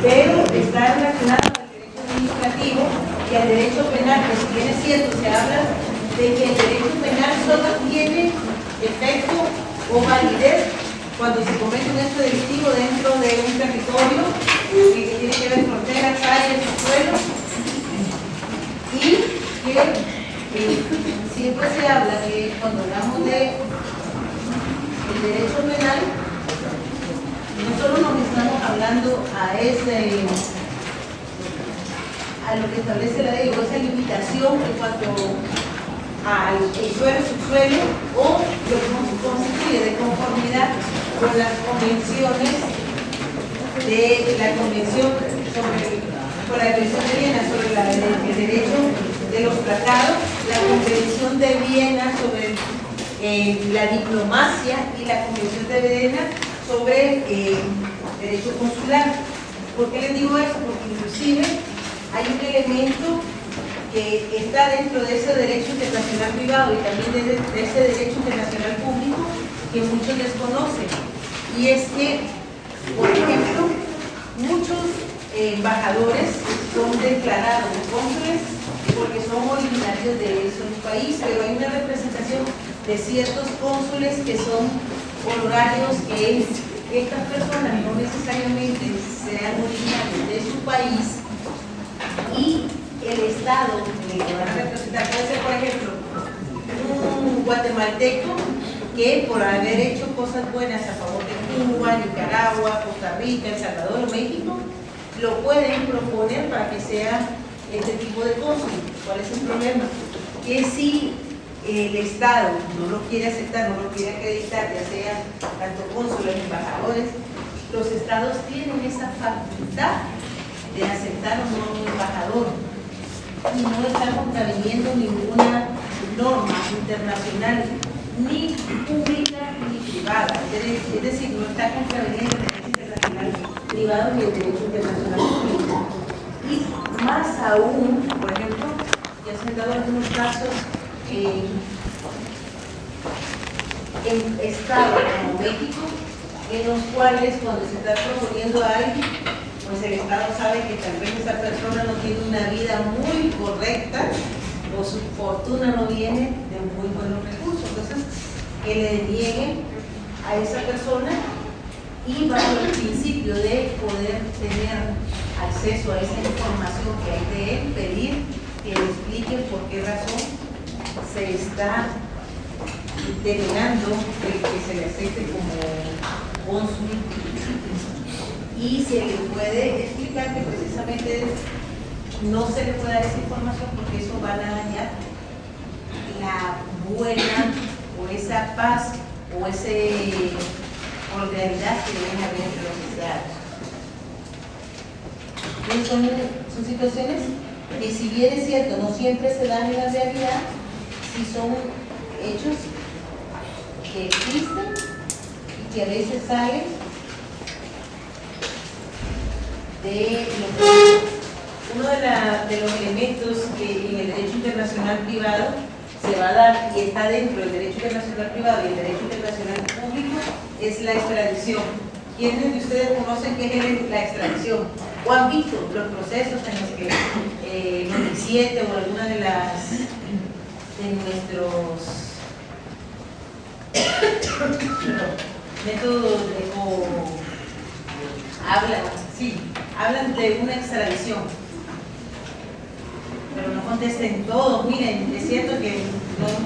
pero está relacionado al derecho administrativo y al derecho penal, que si bien es cierto, se habla de que el derecho penal solo tiene efecto o validez cuando se comete un hecho delictivo dentro de un territorio que tiene que ver fronteras, calles, suelos, y que siempre se habla que cuando hablamos de el derecho penal, no solo nos estamos hablando a lo que establece la ley o esa limitación en cuanto al suelo, subsuelo o lo que constituye de conformidad con las convenciones de la Convención por la Convención de Viena sobre el derecho de los tratados, la Convención de Viena sobre la diplomacia y la Convención de Viena sobre derecho consular. ¿Por qué les digo esto? Porque inclusive hay un elemento que está dentro de ese derecho internacional privado y también de ese derecho internacional público que muchos desconocen. Y es que, por ejemplo, muchos embajadores son declarados cónsules porque son originarios de ese país, pero hay una representación de ciertos cónsules que son honorarios, que estas personas no necesariamente sean originarios de su país y el Estado que van a representar puede ser, por ejemplo, un guatemalteco que por haber hecho cosas buenas a favor de Cuba, Nicaragua, Costa Rica, El Salvador, México, lo pueden proponer para que sea este tipo de cónsul. ¿Cuál es el problema? Que si el Estado no lo quiere aceptar, no lo quiere acreditar, ya sea tanto cónsules, embajadores, los Estados tienen esa facultad de aceptar o no un embajador y no están contraviniendo ninguna norma internacional, ni pública ni privada, es decir, no está contraviniendo el derecho internacional privado ni el derecho internacional público. Y más aún, por ejemplo, ya se han dado algunos casos en estados como México, en los cuales cuando se está proponiendo a alguien, pues el Estado sabe que tal vez esa persona no tiene una vida muy correcta o su fortuna no viene de muy buenos recursos, entonces que le nieguen a esa persona y bajo el principio de poder tener acceso a esa información que hay de él, pedir que le expliquen por qué razón se está denegando el que se le acepte como cónsul y se le puede explicar que precisamente no se le puede dar esa información porque eso va a dañar la buena o esa paz o esa cordialidad que deben haber entre los estados. Son situaciones que, si bien es cierto, no siempre se dan en la realidad, sí son hechos que existen y que a veces salen de uno de los elementos que en el derecho internacional privado se va a dar y está dentro del derecho internacional privado y el derecho internacional público es la extradición. ¿Quiénes de ustedes conocen qué es la extradición? ¿O han visto los procesos en los que el 97 o alguna de nuestros métodos hablan de una extradición? Pero no contesten todos. Miren, es cierto que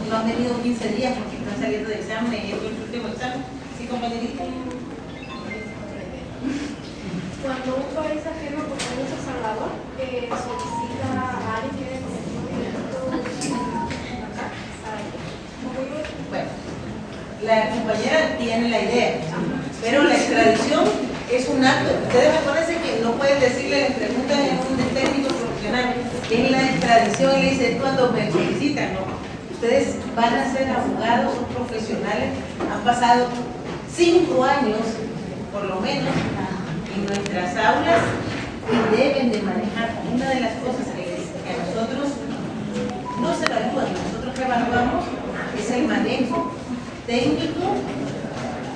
no han venido 15 días porque están saliendo de examen y esto es el último examen. ¿Sí, compañerita? Cuando un país ajeno, como es El Salvador, solicita a alguien bueno, la compañera tiene la idea, pero la extradición es un acto. Ustedes acuérdense que no pueden decirle, les preguntan en un técnico profesional, ¿qué es la extradición? Y le dicen, cuando me solicitan, no. Ustedes van a ser abogados, son profesionales, han pasado 5 años, por lo menos, en nuestras aulas y deben de manejar. Una de las cosas que a nosotros no se evalúan, nosotros que evaluamos es el manejo técnico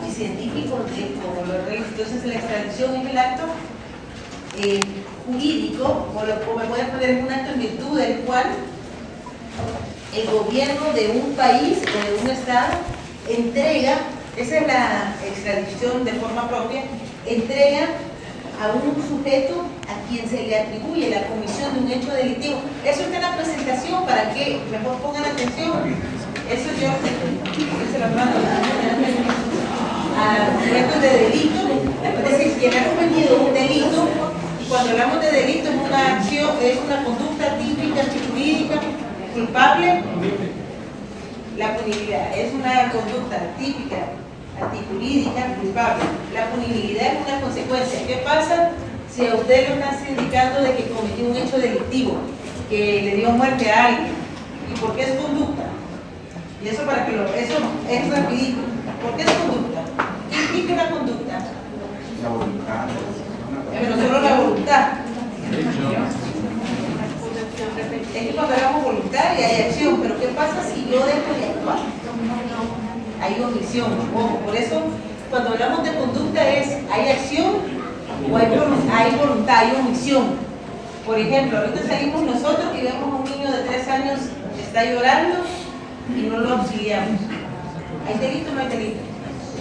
y científico de como lo realiza. Entonces la extradición es el acto jurídico, o me pueden poner un acto en virtud del cual el gobierno de un país o de un estado entrega, esa es la extradición de forma propia, entrega a un sujeto a quien se le atribuye la comisión de un hecho delictivo. Eso está en la presentación, para que mejor pongan atención. Eso yo se lo mando a sujetos de delito, es decir, quien ha cometido un delito, y cuando hablamos de delito es una acción, es una conducta típica, jurídica, culpable, la punibilidad es una conducta típica, antijurídica, culpable. La punibilidad es una consecuencia. ¿Qué pasa si a usted lo están indicando de que cometió un hecho delictivo, que le dio muerte a alguien? ¿Y por qué es conducta? Y eso para que eso es rapidito. ¿Por qué es conducta? ¿Qué implica una conducta? La voluntad. Pero solo la voluntad. Es que cuando hablamos voluntad y hay acción, pero ¿qué pasa si yo dejo de actuar? Hay omisión. Ojo, por eso cuando hablamos de conducta hay acción o hay voluntad, hay omisión. Por ejemplo, ahorita salimos nosotros y vemos a un niño de 3 años que está llorando y no lo auxiliamos. ¿Hay delito o no hay delito?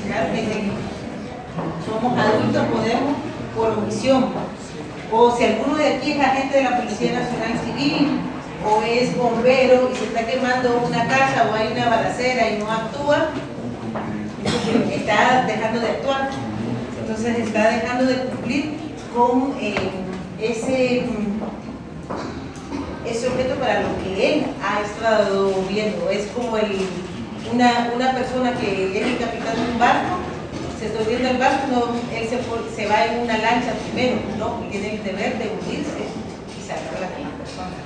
Claro que hay delito. Somos adultos, podemos por omisión. O si alguno de aquí es agente de la Policía Nacional Civil o es bombero y se está quemando una casa o hay una balacera y no actúa, está dejando de actuar. Entonces está dejando de cumplir con ese objeto para lo que él ha estado viendo. Es como una persona que es el capitán de un barco, se está hundiendo el barco, no, él se va en una lancha primero, ¿no? Y tiene el deber de hundirse y sacar a la persona.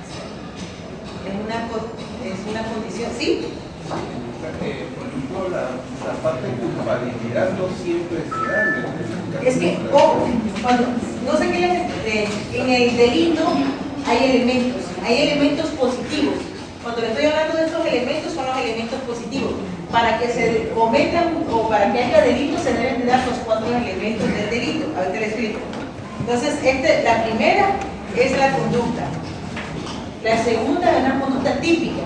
Es una condición, ¿sí? Por ejemplo, la parte de culpabilidad no siempre se da. Es que, no sé qué en el delito hay elementos positivos. Cuando le estoy hablando de estos elementos, son los elementos positivos. Para que se cometan o para que haya delito, se deben de dar los 4 elementos del delito. Ahorita les explico. Entonces, la primera es la conducta. La segunda es una conducta típica,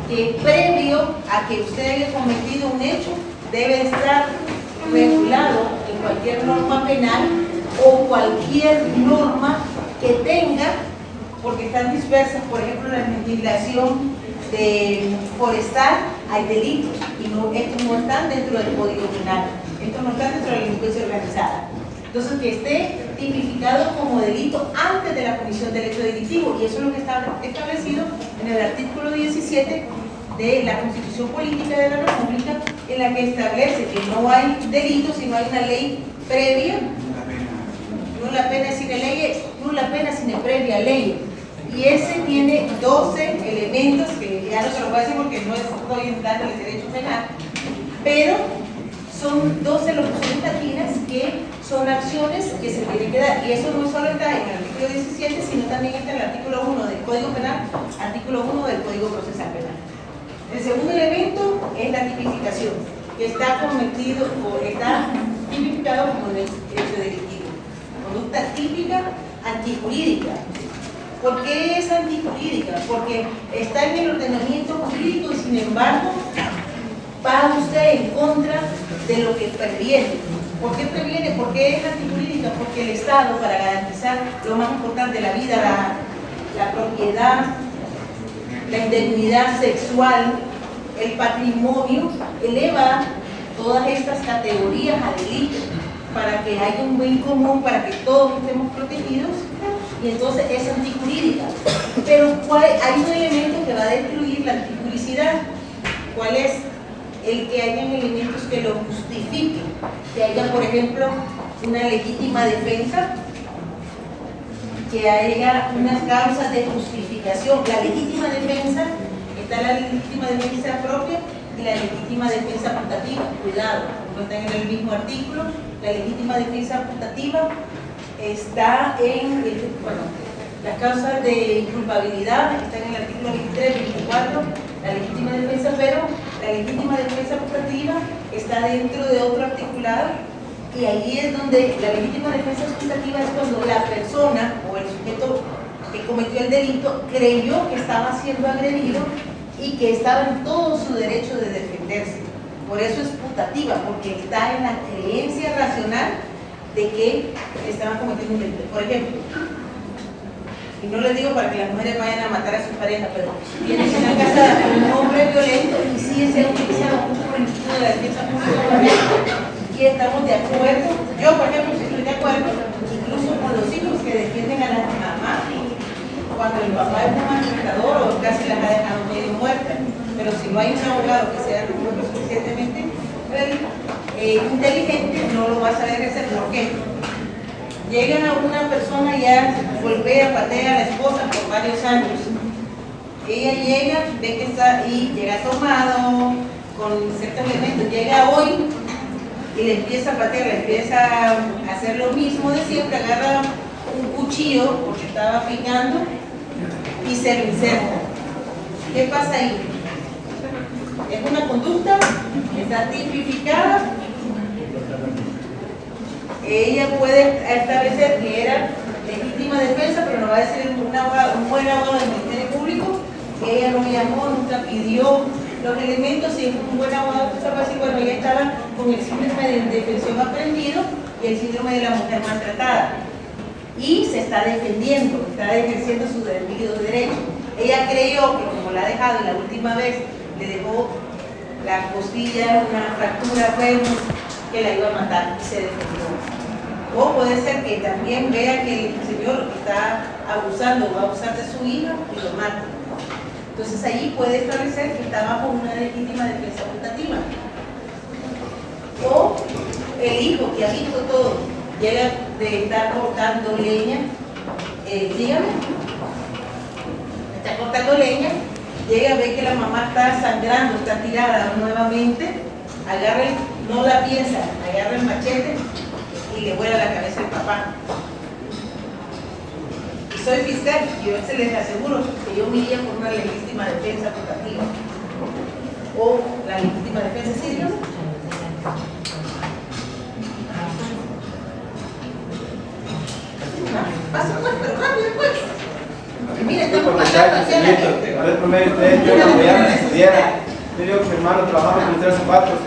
que previo a que usted haya cometido un hecho, debe estar regulado en cualquier norma penal o cualquier norma que tenga, porque están dispersas, por ejemplo, la legislación forestal, hay delitos, y estos no están dentro del Código Penal, estos no están dentro de la delincuencia organizada. Entonces, que esté tipificado como delito antes de la comisión del hecho delictivo, y eso es lo que está establecido en el artículo 17 de la Constitución Política de la República, en la que establece que no hay delito si no hay una ley previa, no la pena sine ley, no la pena sine previa ley. Y ese tiene 12 elementos, que ya no se los voy a decir porque no estoy dando el derecho penal, pero son 12 locuciones latinas que son acciones que se tienen que dar. Y eso no solo está en el artículo 17, sino también está en el artículo 1 del Código Penal, artículo 1 del Código Procesal Penal. El segundo elemento es la tipificación, que está cometido o está tipificado como el hecho delictivo. Conducta típica antijurídica. ¿Por qué es antijurídica? Porque está en el ordenamiento jurídico y sin embargo va usted en contra de lo que previene. ¿Por qué previene? ¿Por qué es antijurídica? Porque el Estado, para garantizar lo más importante, la vida, la propiedad, la indemnidad sexual, el patrimonio, eleva todas estas categorías a delito para que haya un bien común, para que todos estemos protegidos, y entonces es antijurídica. Pero hay un elemento que va a destruir la antijuricidad. ¿Cuál es? El que hayan elementos que lo justifiquen, que haya, por ejemplo, una legítima defensa, que haya unas causas de justificación. La legítima defensa, está la legítima defensa propia y la legítima defensa putativa. Cuidado, no están en el mismo artículo. La legítima defensa putativa está en, las causas de inculpabilidad están en el artículo 23, 24, la legítima defensa, pero la legítima defensa putativa está dentro de otro articulado Y ahí es donde la legítima defensa expectativa es cuando la persona o el sujeto que cometió el delito creyó que estaba siendo agredido y que estaba en todo su derecho de defenderse. Por eso es putativa, porque está en la creencia racional de que estaban cometiendo un delito. Por ejemplo, y no les digo para que las mujeres vayan a matar a su pareja, pero tienes una casa con un hombre violento y sí se ha utilizado un principio de la defensa pública y estamos de acuerdo. Yo, por ejemplo, sí estoy de acuerdo, incluso con los hijos que defienden a la mamá cuando el papá es un maltratador o casi las ha dejado medio muertas. Pero si no hay un abogado que sea lo suficientemente inteligente, no lo va a saber hacer. ¿Por qué? Llega una persona y ya golpea, patea a la esposa por varios años. Ella llega, ve que está y llega tomado con ciertos elementos, llega hoy y le empieza a patear, le empieza a hacer lo mismo de siempre, agarra un cuchillo porque estaba picando y se lo inserta. ¿Qué pasa ahí? Es una conducta que está tipificada. Ella puede establecer que era legítima defensa, pero no va a decir un buen abogado del Ministerio Público que ella no llamó, nunca pidió los elementos. Si es un buen abogado, pues va a decir, bueno, ella estaba con el síndrome de indefensión aprendido y el síndrome de la mujer maltratada y se está defendiendo, está ejerciendo su debido derecho. Ella creyó que como la ha dejado y la última vez le dejó la costilla, una fractura, que la iba a matar y se defendió. O puede ser que también vea que el señor está abusando, va a abusar de su hija y lo mata. Entonces ahí puede establecer que está bajo una legítima defensa putativa. O el hijo que ha visto todo, llega de estar cortando leña, dígame, está cortando leña, llega a ver que la mamá está sangrando, está tirada nuevamente, agarra no la piensa, agarra el machete y le vuela la cabeza al papá. Y soy fiscal y yo se les aseguro que yo me iría por una legítima defensa putativa. O la legítima defensa, ¿sí, dígame? Pasa pues, pero rápido pues. Mira, estamos pasando hacia la gente. A ver, promedio, ustedes, yo cuando ya me estudiara, yo digo que mi hermano trabajaba con 3 zapatos.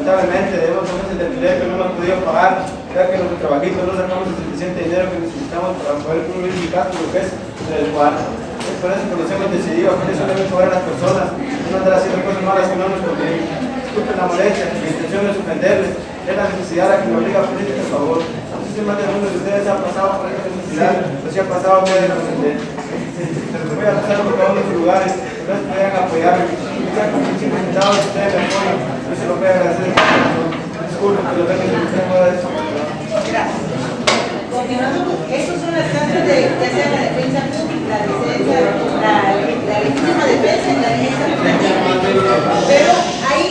Lamentablemente, debemos de meses de alquiler que no hemos podido pagar, ya que nuestro trabajito no sacamos el suficiente dinero que necesitamos para poder cubrir mi gasto, lo que es el cuarto. Es por eso que nos hemos decidido, por eso deben cobrar a las personas, no andar haciendo cosas malas que no nos convienen. Disculpen la molestia, mi intención no es ofenderles, es la necesidad la que me obliga a pedirles el favor. No sé si más de uno de ustedes ha pasado por esta necesidad, o si ha pasado por esta ofender. Voy a pasar por cada uno de sus lugares, no se puedan apoyarme. Ya como si necesitaban ustedes me apoyan, yo se lo voy a agradecer. Disculpen, pero tengo que usted pueda eso. Gracias. Continuando, estas son las causas de ya sea la defensa pública, la legítima defensa y la defensa pública. Pero hay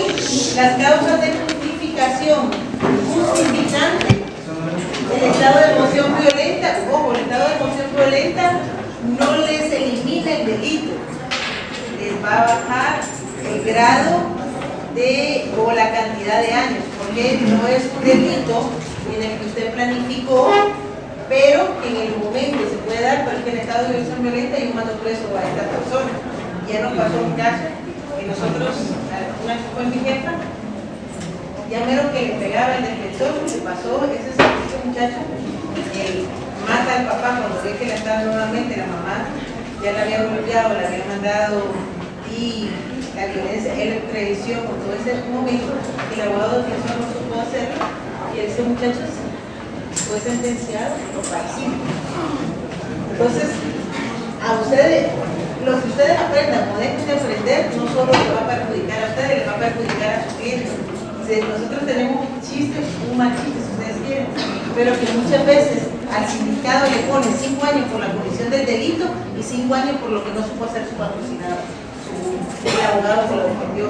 las causas de justificación, justificante, el estado de emoción violenta, ojo, el estado de emoción violenta no les elimina el delito, les va a bajar el grado o la cantidad de años, porque no es un delito en el que usted planificó, pero que en el momento se puede dar, porque en estado de violación violenta y un mando preso a esta persona. Ya nos pasó un caso que nosotros, una que fue mi jefa, ya mero que le pegaba el defensor, le pasó ese muchacho, él mata al papá cuando ve que la estaba nuevamente, la mamá ya la había golpeado, la había mandado y la violencia, él creció con todo ese momento y el abogado de defensor no supo hacerlo y ese muchacho fue sentenciado por parricidio. Entonces, a ustedes, lo que ustedes aprendan o dejen de aprender, no solo les va a perjudicar a ustedes, les va a perjudicar a sus clientes. Nosotros tenemos chistes, un mal chiste si ustedes quieren, pero que muchas veces al sindicado le ponen 5 años por la comisión del delito y 5 años por lo que no supo hacer su patrocinado, el abogado que lo defendió.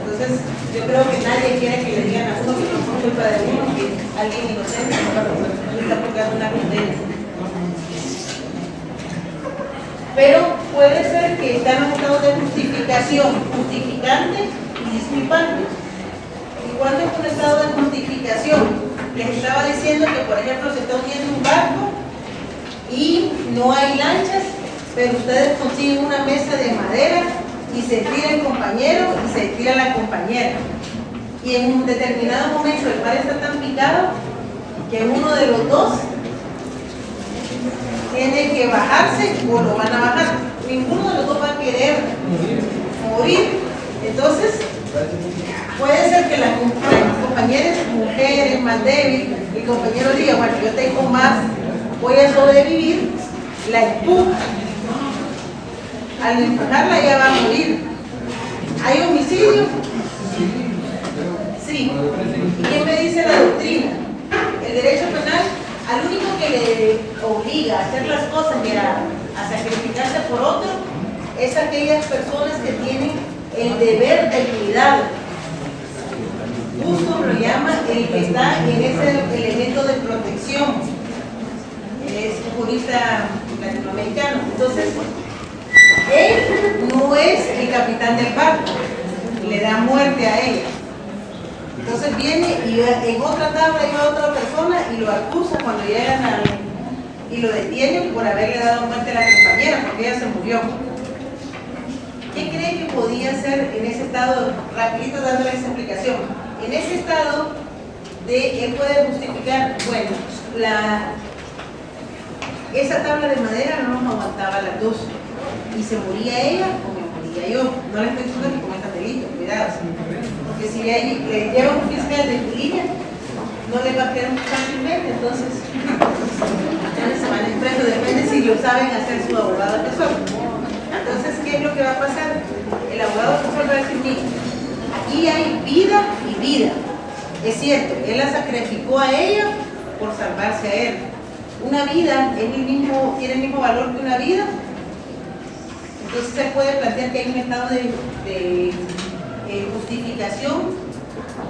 Entonces, yo creo que nadie quiere que le digan a uno que no fue culpa de uno, que alguien inocente no está pagando una condena. Pero puede ser que están en estado de justificación, justificante y disculpante. cuando es un estado de justificación, les estaba diciendo que, por ejemplo, se está hundiendo un barco y no hay lanchas, pero ustedes consiguen una mesa de madera y se tira el compañero y se tira la compañera. Y en un determinado momento el mar está tan picado que uno de los dos tiene que bajarse o lo van a bajar. Ninguno de los dos va a querer morir. Entonces, puede ser que la compañera es mujer, es más débil, el compañero diga, bueno, yo tengo más, voy a sobrevivir, la empuja. Al empujarla ella va a morir. ¿Hay homicidio? Sí. ¿Y qué me dice la doctrina? El derecho penal, al único que le obliga a hacer las cosas y a sacrificarse por otro, es aquellas personas que tienen el deber de cuidado. Justo lo llama el que está en ese elemento de protección. Es un jurista latinoamericano. Entonces, él no es el capitán del barco, le da muerte a ella. Entonces viene y en otra tabla lleva a otra persona y lo acusa cuando llegan y lo detienen por haberle dado muerte a la compañera, porque ella se murió. ¿Qué cree que podía hacer en ese estado? Rapidito dándole esa explicación. En ese estado él puede justificar, bueno, esa tabla de madera no nos aguantaba las dos. Y se moría ella o me moría yo. No le estoy diciendo que cometan delito, cuidado. Porque si le lleva un fiscal de línea, no le va a quedar muy fácilmente, entonces se van a ir preso, depende si lo saben hacer su abogado asesor. Entonces, ¿qué es lo que va a pasar? El abogado asesor va a decir, mira, aquí hay vida y vida. Es cierto, él la sacrificó a ella por salvarse a él. Una vida tiene el mismo valor que una vida. Entonces se puede plantear que hay un estado de justificación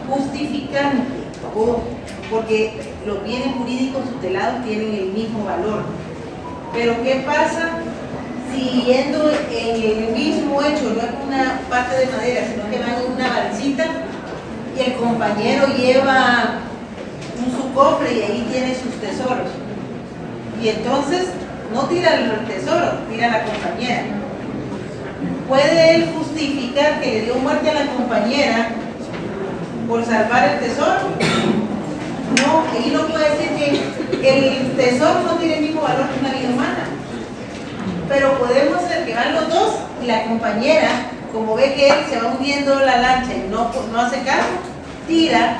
justificante, porque los bienes jurídicos tutelados tienen el mismo valor. Pero ¿qué pasa si yendo en el mismo hecho, no es una parte de madera, sino que van en una balsita y el compañero lleva su cofre y ahí tiene sus tesoros? Y entonces no tira el tesoro, tira la compañera. ¿Puede él justificar que le dio muerte a la compañera por salvar el tesoro? No, ahí no puede decir que el tesoro no tiene el mismo valor que una vida humana. Pero podemos ser que van los dos y la compañera, como ve que él se va hundiendo la lancha y no hace caso, tira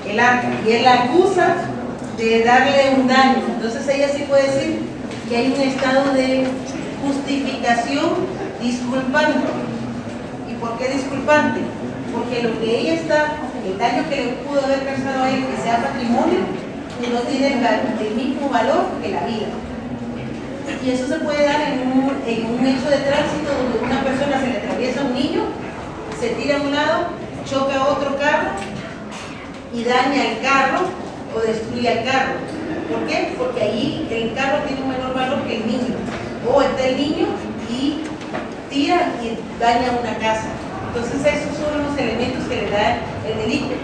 el arco y él la acusa de darle un daño. Entonces ella sí puede decir que hay un estado de justificación disculpante. ¿Y por qué disculpante? Porque lo que ella el daño que le pudo haber causado a él, que sea patrimonio, no tiene el mismo valor que la vida. Y eso se puede dar en un hecho de tránsito donde una persona se le atraviesa a un niño, se tira a un lado, choca a otro carro y daña el carro o destruye el carro. ¿Por qué? Porque ahí el carro tiene un menor valor que el niño. O está el niño y tira y daña una casa. Entonces esos son los elementos que le da el delito.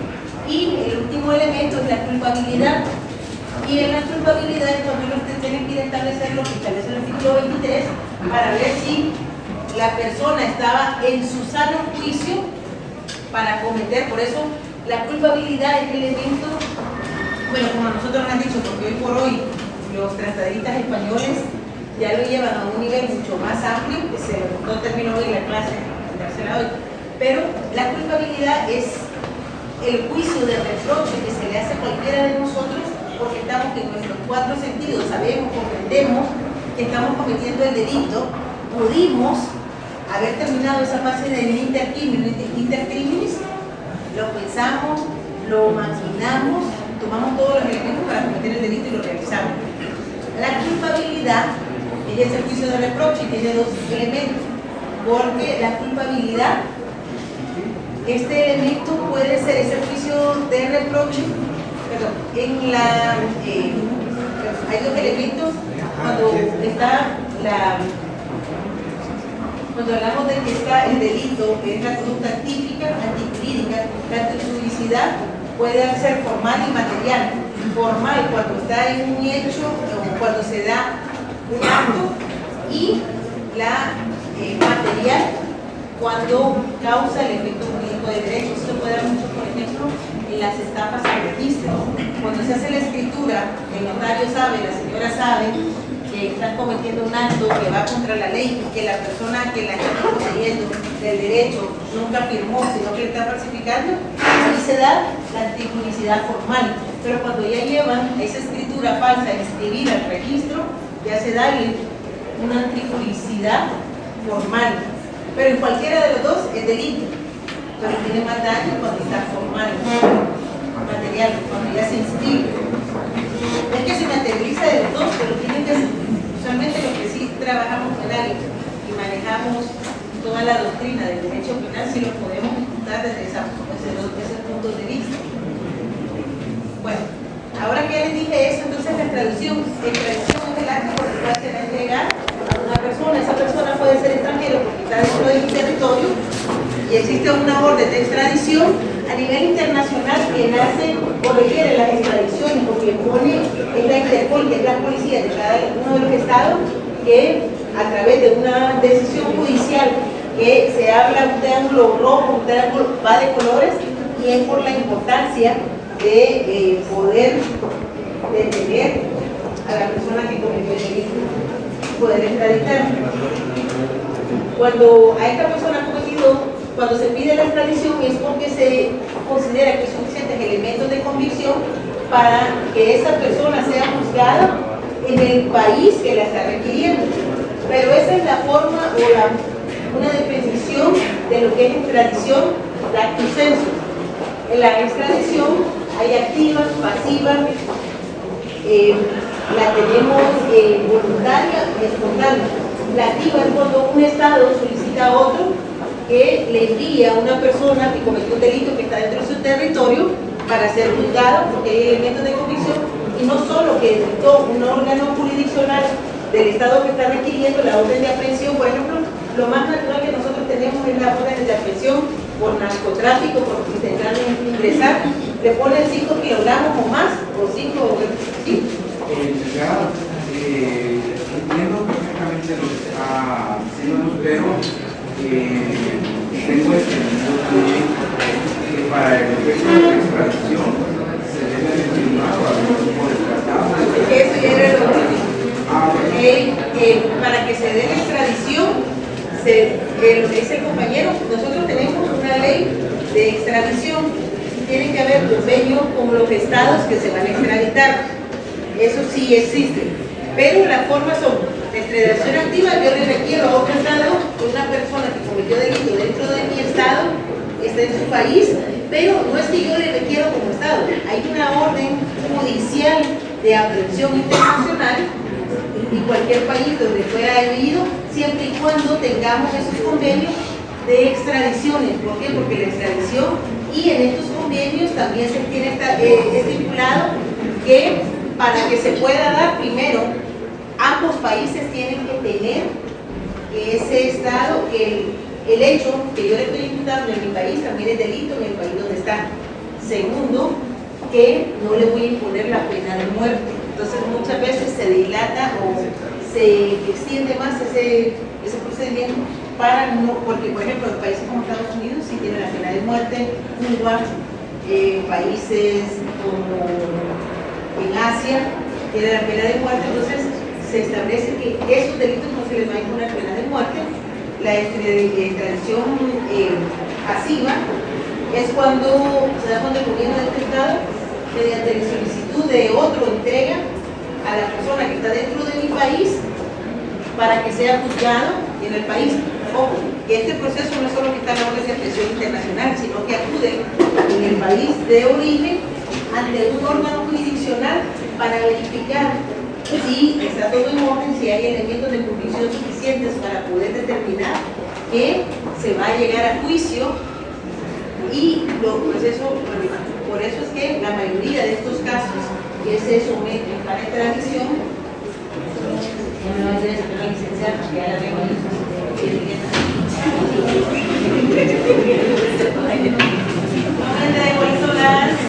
Y el último elemento es la culpabilidad. Y en la culpabilidad es cuando ustedes tienen que establecer lo que establece el artículo 23 para ver si la persona estaba en su sano juicio para cometer. Por eso la culpabilidad es el elemento, bueno, como nosotros nos han dicho, porque hoy por hoy los tratadistas españoles ya lo llevan a un nivel mucho más amplio, que no terminó hoy la clase, la tercera hoy, pero la culpabilidad es el juicio de reproche que se le hace a cualquiera de nosotros porque estamos en nuestros cuatro sentidos, sabemos, comprendemos que estamos cometiendo el delito, pudimos haber terminado esa fase del intercriminis, lo pensamos, lo maquinamos, tomamos todos los elementos para cometer el delito y lo realizamos. La culpabilidad es el juicio de reproche y tiene dos elementos, porque la culpabilidad, este elemento puede ser ese juicio de reproche, perdón, hay dos elementos cuando está Cuando hablamos de que está el delito, que es la conducta típica, antijurídica, la antipublicidad puede ser formal y material. Formal cuando está en un hecho o cuando se da un acto, y la material cuando causa el efecto jurídico de derecho. Esto puede dar mucho, por ejemplo, en las estafas al registro. Cuando se hace la escritura, el notario sabe, la señora sabe que están cometiendo un acto que va contra la ley y que la persona que la está poseyendo del derecho nunca firmó, sino que le está falsificando, ahí se da la antipublicidad formal. Pero cuando ya llevan esa escritura falsa a inscribir al registro, ya se da una antipublicidad formal. Pero en cualquiera de los dos es delito, pero tiene más daño cuando está formal, material, cuando ya se inscribe. Es que se materializa de los dos, pero tiene que ser, usualmente lo que sí trabajamos penal y manejamos toda la doctrina del derecho penal, si lo podemos ejecutar desde ese punto de vista. Bueno, ahora que ya les dije eso, entonces la extradición es el acto por el cual se va a entregar a una persona. Esa persona puede ser extranjero porque está dentro de mi territorio y existe una orden de extradición a nivel internacional que nace o requiere las extradiciones, porque pone es la Interpol, que es la policía de cada uno de los estados, que a través de una decisión judicial que se habla un triángulo rojo, un triángulo va de colores, y es por la importancia de poder detener a la persona que cometió el delito, poder extraditar. Cuando a esta persona ha cometido, cuando se pide la extradición, es porque se considera que hay suficientes elementos de convicción para que esa persona sea juzgada en el país que la está requiriendo. Pero esa es la forma o una definición de lo que es extradición lacto sensu. En la extradición hay activas, pasivas, la tenemos voluntaria y espontánea. La activa es cuando un estado solicita a otro que le envía a una persona que cometió un delito que está dentro de su territorio para ser juzgado, porque hay elementos de convicción, y no solo que dictó un órgano jurisdiccional del estado que está requiriendo la orden de aprehensión. Por ejemplo, lo más natural que nosotros tenemos es la orden de aprehensión por narcotráfico, porque intentaron ingresar, le ponen 5 kilogramos o más, o 5, ¿sí? Entiendo perfectamente lo que está diciendo, pero tengo entendido también que para el efecto de la extradición se debe de firmar algún tipo de tratado. Eso ya era lo último. Para que se dé la extradición, lo que dice el compañero, nosotros tenemos una ley de extradición y tiene que haber convenio con los estados que se van a extraditar. Eso sí existe, pero las formas son la extradición activa. Yo le requiero a otro estado que una persona que cometió delito dentro de mi estado está en su país, pero no es que yo le requiero como estado. Hay una orden judicial de aprehensión internacional y cualquier país donde fuera debido, siempre y cuando tengamos esos convenios de extradiciones. ¿Por qué? Porque la extradición, y en estos convenios también se tiene estipulado que para que se pueda dar, primero, ambos países tienen que tener que ese estado, que el hecho que yo le estoy imputando en mi país también es delito en el país donde está. Segundo, que no le voy a imponer la pena de muerte. Entonces muchas veces se dilata o se extiende más ese procedimiento para no, porque por ejemplo en países como Estados Unidos sí tienen la pena de muerte, Cuba, países como en Asia tienen la pena de muerte. Entonces se establece que esos delitos no se les va a imponer pena de muerte. La extradición pasiva es cuando se da cuando el gobierno del estado, mediante la solicitud de otro, entrega a la persona que está dentro de mi país para que sea juzgado en el país. Ojo, que este proceso no es solo que está en la orden de aprehensión internacional, sino que acude en el país de origen ante un órgano jurisdiccional para verificar si está todo en orden, si hay elementos de convicción suficientes para poder determinar que se va a llegar a juicio. Y los procesos, por eso es que la mayoría de estos casos que se someten para extradición, no me va a decir, licenciada, que ya la tengo México.